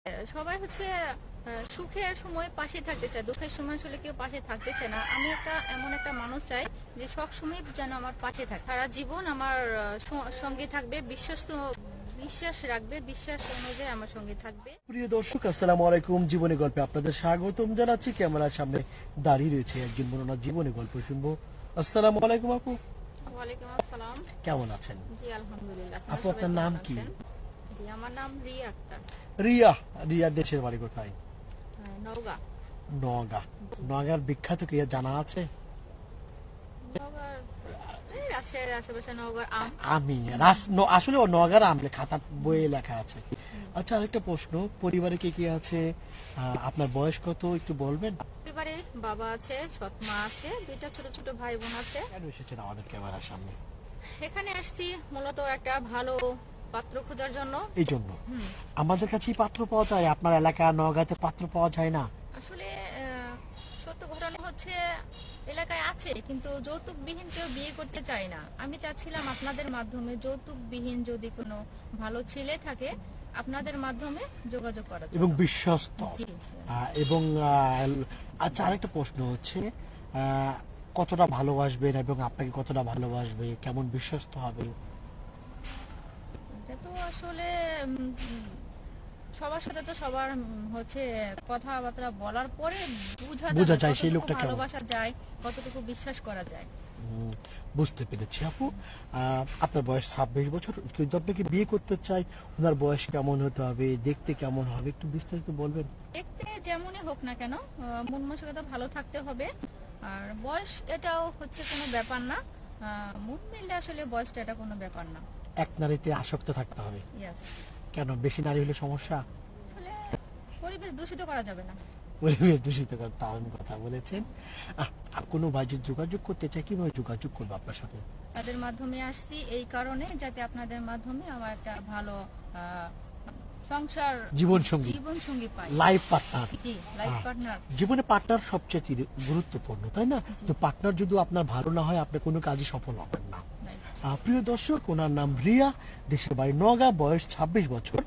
সবাই হচ্ছে সুখের সময় পাশে থাকতে চায়, দুঃখের সময় আসলে কেউ পাশে থাকতে চায় না। আমি এমন একটা মানুষ চাই যে সব সময় যেন আমার পাশে থাকে, সারা জীবন আমার সঙ্গে থাকবে, বিশ্বাস রাখবে, বিশ্বাস অনুযায়ী আমার সঙ্গে থাকবে। প্রিয় দর্শক, আসসালামু আলাইকুম। জীবনী গল্পে আপনাদের স্বাগতম জানাচ্ছি। ক্যামেরার সামনে দাঁড়িয়ে রয়েছে একজন বোনার জীবনী গল্প শুনবো। আসসালামু আলাইকুম আপু। ওয়ালাইকুম আসসালাম। কেমন আছেন? জি আলহামদুলিল্লাহ। আপু, আপনার নাম কি? জি আমার নাম রিয়া আক্তার। রিয়া। রিয়া দেশের বাড়ি কোথায়? নওগাঁ। নওগাঁ। নওগাঁর বিখ্যাত কি জানা আছে? নওগাঁর এই রাজশাহীর আশেপাশে নওগাঁর আম। আসলে ও নওগাঁর আম খাতা বইয়ে লেখা আছে। আচ্ছা, আরেকটা প্রশ্ন, পরিবারে কে কে আছে? আপনার বয়স কত একটু বলবেন? পরিবারে বাবা আছে, সৎ মা আছে, দুইটা ছোট ছোট ভাই বোন আছে। কেন এসেছেন আমাদের ক্যামেরার সামনে? এখানে আসছি মূলত একটা ভালো পাত্র খোঁজার জন্য। এই জন্য আমাদের কাছেই পাত্র পাওয়া যায়? আপনার এলাকা নওগাঁতে পাত্র পাওয়া যায় না? আসলে সত্য ঘটনা হচ্ছে এলাকায় আছে, কিন্তু যৌতুকবিহীন কেউ বিয়ে করতে চায় না। আমি চাচ্ছিলাম আপনাদের মাধ্যমে যৌতুকবিহীন যদি কোনো ভালো ছেলে থাকে আপনাদের মাধ্যমে যোগাযোগ করার জন্য। এবং বিশ্বস্ত। জি। এবং আচ্ছা, আরেকটা প্রশ্ন হচ্ছে, কতটা ভালোবাসবেন এবং আপনাকে কতটা ভালোবাসবে, কেমন বিশ্বস্ত হবে? এটা তো আসলে সবার সাথে তো সবার হচ্ছে কথাবার্তা বলার পরে বোঝা যায় সেই কতটুকু লোকটা কেমন। ভালোবাসা যায়, কতটুকু বিশ্বাস করা যায়। বুঝতে পেরেছি আপু। আপনার বয়স 26 বছর। কেউ যদি আপনাকে বিয়ে করতে চাই, ওনার বয়স কেমন হতে হবে, দেখতে কেমন হবে, একটু বিস্তারিত বলবেন? দেখতে যেমনই হোক না কেন, মন মানসিকতা ভালো থাকতে হবে। আর বয়স এটাও হচ্ছে কোনো ব্যাপার না, মন মিললে আসলে বয়সটা এটা কোনো ব্যাপার না। এক নারীতে আসক্ত থাকতে হবে? ইয়েস। কেন, বেশি নারী হলে সমস্যা? আসলে পরিবেশ দূষিত করা যাবে না। পরিবেশ দূষিত করার দারুণ কথা বলেছেন। কোনো ভাই যদি যোগাযোগ করতে চায়, কিভাবে যোগাযোগ করবো আপনার সাথে? তাদের মাধ্যমে আসছি এই কারণে, যাতে আপনাদের মাধ্যমে আমার একটা ভালো সংসার, জীবন সঙ্গী পাই, লাইফ পার্টনার। জি, লাইফ পার্টনার। জীবনে পার্টনার সবচেয়ে গুরুত্বপূর্ণ, তাই না? তো পার্টনার যদি আপনার ভালো না হয়, আপনি কোনো কাজে সফল হবেন না। প্রিয় দর্শক, ওনার নাম রিয়া, দেশের বাড়ি নওগাঁ, বয়স 26 বছর।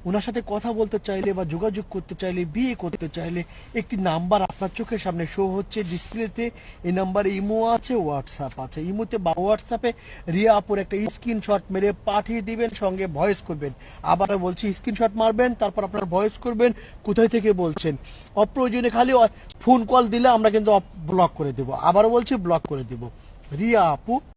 ওনার সাথে কথা বলতে চাইলে বা যোগাযোগ করতে চাইলে, বিয়ে করতে চাইলে, একটি নাম্বার আপনার চোখের সামনে শো হচ্ছে ডিসপ্লেতে। এই নাম্বারে ইমো আছে, হোয়াটসঅ্যাপ আছে। ইমোতে বা হোয়াটসঅ্যাপে রিয়া আপুর একটা স্ক্রিনশট মেরে পাঠিয়ে দিবেন, সঙ্গে ভয়েস করবেন। আবারও বলছি, স্ক্রিনশট মারবেন, তারপর আপনার ভয়েস করবেন, কোথায় থেকে বলছেন। অপ্রয়োজনে খালি ফোন কল দিলে আমরা কিন্তু ব্লক করে দেবো। আবারও বলছি, ব্লক করে দেবো। রিয়া আপু।